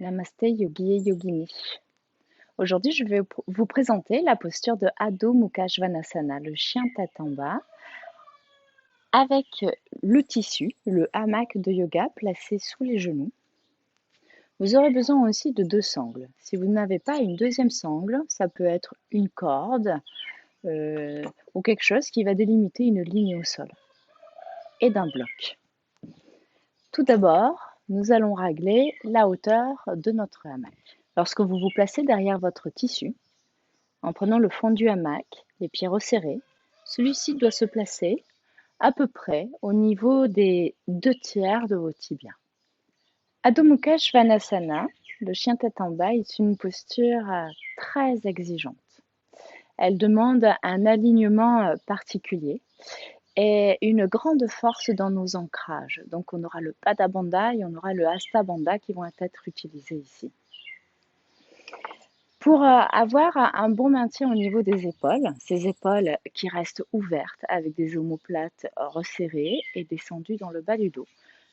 Namasté Yogi et Yogini. Aujourd'hui, je vais vous présenter la posture de Adho Mukha Svanasana, le chien tête en bas, avec le tissu, le hamac de yoga placé sous les genoux. Vous aurez besoin aussi de 2 sangles. Si vous n'avez pas une deuxième sangle, ça peut être une corde ou quelque chose qui va délimiter une ligne au sol et d'un bloc. Tout d'abord, nous allons régler la hauteur de notre hamac. Lorsque vous vous placez derrière votre tissu, en prenant le fond du hamac, les pieds resserrés, celui-ci doit se placer à peu près au niveau des 2/3 de vos tibias. Adho Mukha Svanasana, le chien tête en bas, est une posture très exigeante. Elle demande un alignement particulier et une grande force dans nos ancrages. Donc on aura le Pada Bandha et on aura le Hasta Bandha qui vont être utilisés ici. Pour avoir un bon maintien au niveau des épaules, ces épaules qui restent ouvertes avec des omoplates resserrées et descendues dans le bas du dos,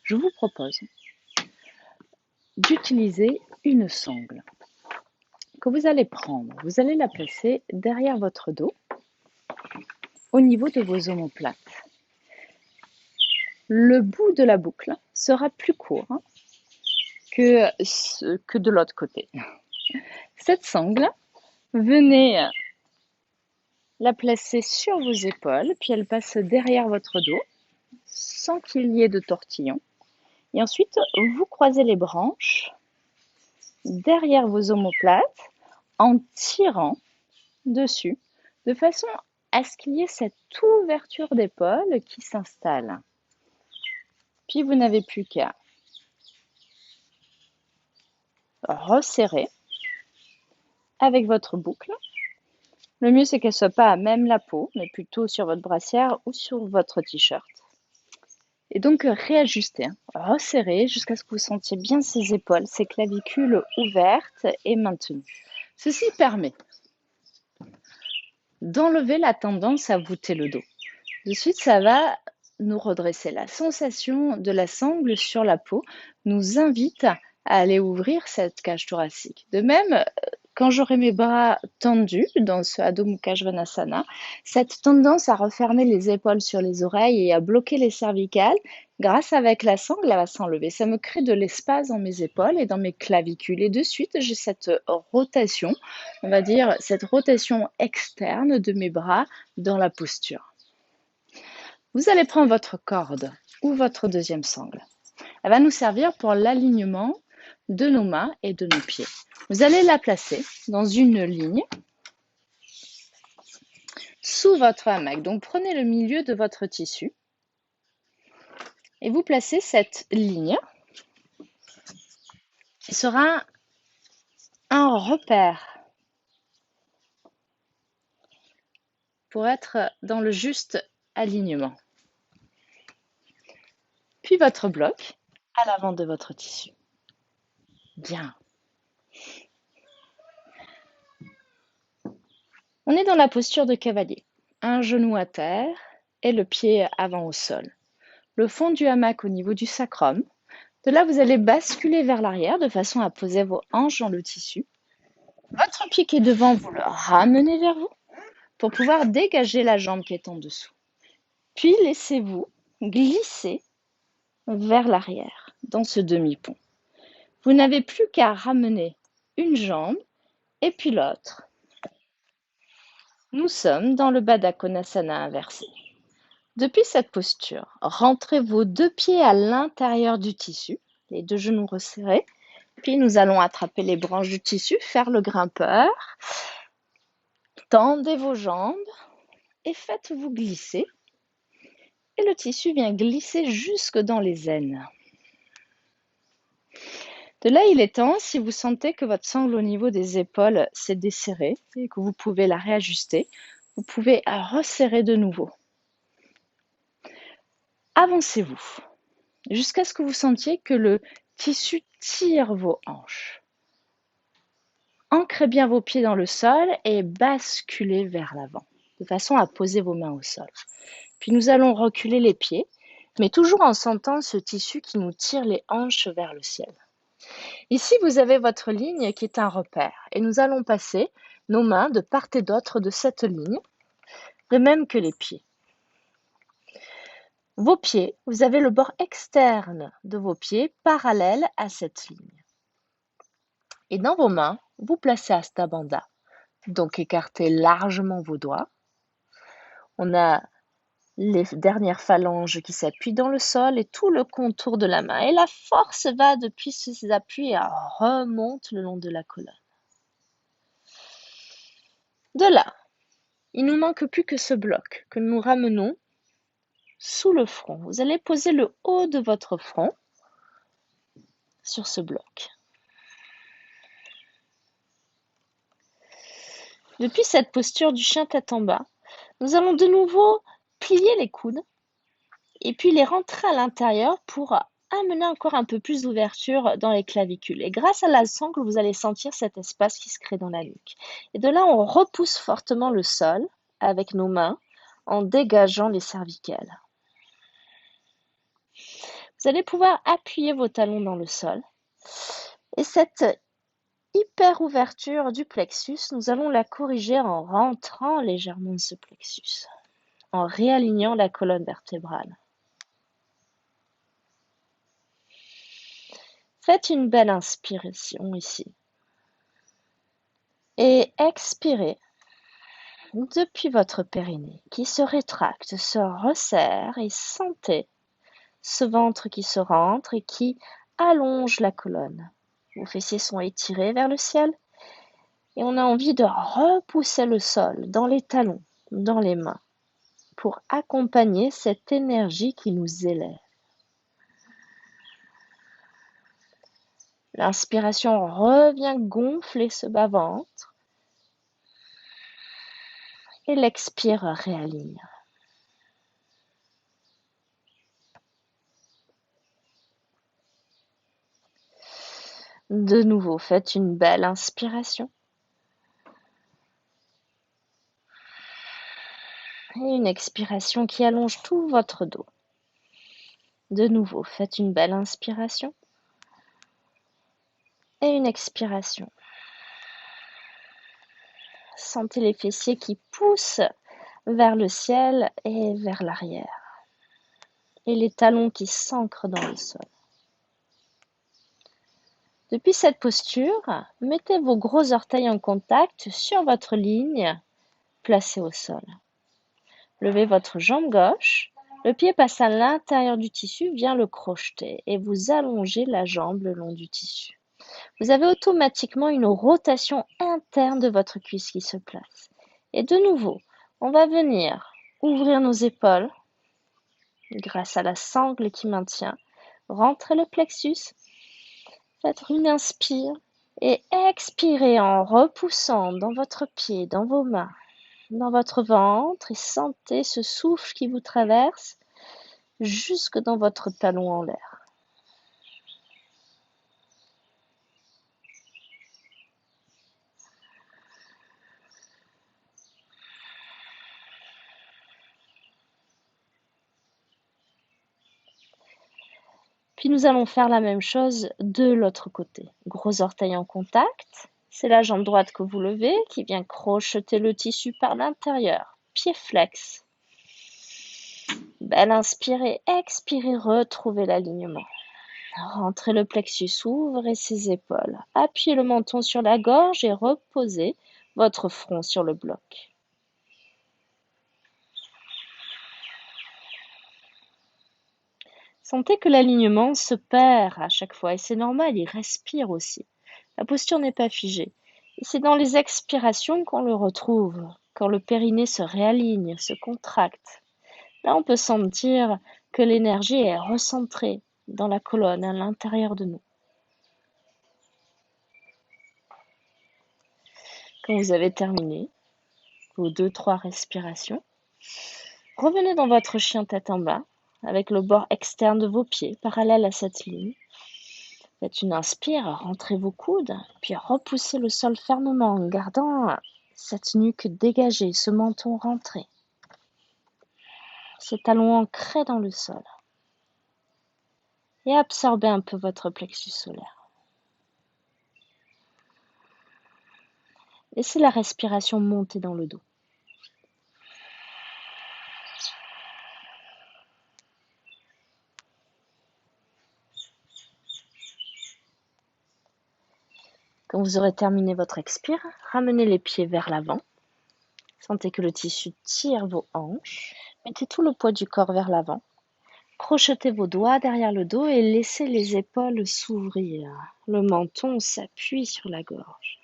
je vous propose d'utiliser une sangle que vous allez prendre. Vous allez la placer derrière votre dos, au niveau de vos omoplates. Le bout de la boucle sera plus court que de l'autre côté. Cette sangle, venez la placer sur vos épaules, puis elle passe derrière votre dos, sans qu'il y ait de tortillon. Et ensuite, vous croisez les branches derrière vos omoplates en tirant dessus, de façon à ce qu'il y ait cette ouverture d'épaule qui s'installe. Puis vous n'avez plus qu'à resserrer avec votre boucle. Le mieux, c'est qu'elle ne soit pas à même la peau, mais plutôt sur votre brassière ou sur votre t-shirt. Et donc, réajuster, resserrer jusqu'à ce que vous sentiez bien ces épaules, ces clavicules ouvertes et maintenues. Ceci permet d'enlever la tendance à voûter le dos. De suite, ça va nous redresser. La sensation de la sangle sur la peau nous invite à aller ouvrir cette cage thoracique. De même, quand j'aurai mes bras tendus dans ce Adho Mukha Svanasana, cette tendance à refermer les épaules sur les oreilles et à bloquer les cervicales, grâce avec la sangle, elle va s'enlever. Ça me crée de l'espace dans mes épaules et dans mes clavicules. Et de suite, j'ai cette rotation, on va dire cette rotation externe de mes bras dans la posture. Vous allez prendre votre corde ou votre deuxième sangle. Elle va nous servir pour l'alignement de nos mains et de nos pieds. Vous allez la placer dans une ligne sous votre hamac. Donc prenez le milieu de votre tissu et vous placez cette ligne qui sera un repère pour être dans le juste alignement. Puis votre bloc à l'avant de votre tissu. Bien. On est dans la posture de cavalier. Un genou à terre et le pied avant au sol. Le fond du hamac au niveau du sacrum. De là, vous allez basculer vers l'arrière de façon à poser vos hanches dans le tissu. Votre pied qui est devant, vous le ramenez vers vous pour pouvoir dégager la jambe qui est en dessous. Puis, laissez-vous glisser vers l'arrière dans ce demi-pont. Vous n'avez plus qu'à ramener une jambe et puis l'autre. Nous sommes dans le Baddha Konasana inversé. Depuis cette posture, rentrez vos 2 pieds à l'intérieur du tissu, les 2 genoux resserrés. Puis nous allons attraper les branches du tissu, faire le grimpeur. Tendez vos jambes et faites-vous glisser. Et le tissu vient glisser jusque dans les aines. De là, il est temps, si vous sentez que votre sangle au niveau des épaules s'est desserrée et que vous pouvez la réajuster, vous pouvez resserrer de nouveau. Avancez-vous jusqu'à ce que vous sentiez que le tissu tire vos hanches. Ancrez bien vos pieds dans le sol et basculez vers l'avant, de façon à poser vos mains au sol. Puis nous allons reculer les pieds, mais toujours en sentant ce tissu qui nous tire les hanches vers le ciel. Ici, vous avez votre ligne qui est un repère et nous allons passer nos mains de part et d'autre de cette ligne, de même que les pieds. Vos pieds, vous avez le bord externe de vos pieds parallèle à cette ligne. Et dans vos mains, vous placez Hasta Bandha. Donc écartez largement vos doigts. On a les dernières phalanges qui s'appuient dans le sol et tout le contour de la main. Et la force va depuis ces appuis et remonte le long de la colonne. De là, il ne nous manque plus que ce bloc que nous ramenons sous le front. Vous allez poser le haut de votre front sur ce bloc. Depuis cette posture du chien tête en bas, nous allons de nouveau plier les coudes et puis les rentrer à l'intérieur pour amener encore un peu plus d'ouverture dans les clavicules. Et grâce à la sangle, vous allez sentir cet espace qui se crée dans la nuque. Et de là, on repousse fortement le sol avec nos mains en dégageant les cervicales. Vous allez pouvoir appuyer vos talons dans le sol. Et cette hyper ouverture du plexus, nous allons la corriger en rentrant légèrement de ce plexus, en réalignant la colonne vertébrale. Faites une belle inspiration ici. Et expirez depuis votre périnée qui se rétracte, se resserre et sentez ce ventre qui se rentre et qui allonge la colonne. Vos fessiers sont étirés vers le ciel et on a envie de repousser le sol dans les talons, dans les mains pour accompagner cette énergie qui nous élève. L'inspiration revient gonfler ce bas-ventre et l'expire réaligne. De nouveau, faites une belle inspiration. Et une expiration qui allonge tout votre dos. De nouveau, faites une belle inspiration. Et une expiration. Sentez les fessiers qui poussent vers le ciel et vers l'arrière. Et les talons qui s'ancrent dans le sol. Depuis cette posture, mettez vos gros orteils en contact sur votre ligne placée au sol. Levez votre jambe gauche, le pied passe à l'intérieur du tissu, vient le crocheter et vous allongez la jambe le long du tissu. Vous avez automatiquement une rotation interne de votre cuisse qui se place. Et de nouveau, on va venir ouvrir nos épaules grâce à la sangle qui maintient. Rentrez le plexus. Faites une inspire et expirez en repoussant dans votre pied, dans vos mains, dans votre ventre et sentez ce souffle qui vous traverse jusque dans votre talon en l'air. Puis nous allons faire la même chose de l'autre côté. Gros orteil en contact. C'est la jambe droite que vous levez qui vient crocheter le tissu par l'intérieur. Pied flex. Belle inspirez, expirez, retrouvez l'alignement. Rentrez le plexus, ouvrez ses épaules. Appuyez le menton sur la gorge et reposez votre front sur le bloc. Sentez que l'alignement se perd à chaque fois et c'est normal, il respire aussi. La posture n'est pas figée. Et c'est dans les expirations qu'on le retrouve, quand le périnée se réaligne, se contracte. Là, on peut sentir que l'énergie est recentrée dans la colonne, à l'intérieur de nous. Quand vous avez terminé vos 2-3 respirations, revenez dans votre chien tête en bas, avec le bord externe de vos pieds, parallèle à cette ligne. Faites une inspire, rentrez vos coudes, puis repoussez le sol fermement en gardant cette nuque dégagée, ce menton rentré, ces talons ancrés dans le sol. Et absorbez un peu votre plexus solaire. Laissez la respiration monter dans le dos. Quand vous aurez terminé votre expire, ramenez les pieds vers l'avant. Sentez que le tissu tire vos hanches. Mettez tout le poids du corps vers l'avant. Crochetez vos doigts derrière le dos et laissez les épaules s'ouvrir. Le menton s'appuie sur la gorge.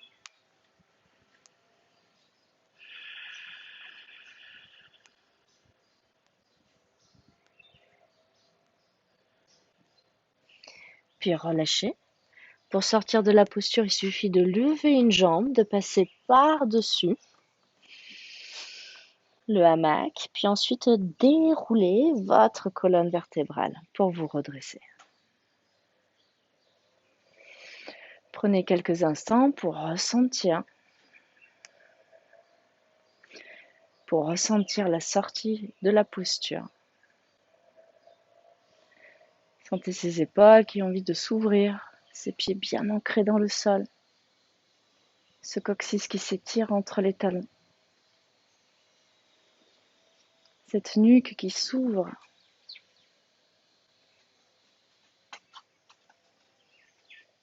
Puis relâchez. Pour sortir de la posture, il suffit de lever une jambe, de passer par-dessus le hamac, puis ensuite dérouler votre colonne vertébrale pour vous redresser. Prenez quelques instants pour ressentir la sortie de la posture. Sentez ces épaules qui ont envie de s'ouvrir, ces pieds bien ancrés dans le sol, ce coccyx qui s'étire entre les talons, cette nuque qui s'ouvre.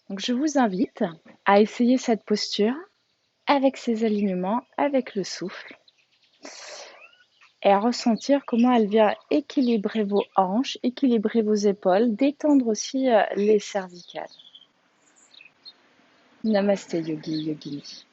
Donc je vous invite à essayer cette posture avec ces alignements, avec le souffle, et à ressentir comment elle vient équilibrer vos hanches, équilibrer vos épaules, détendre aussi les cervicales. Namasté Yogi Yogini.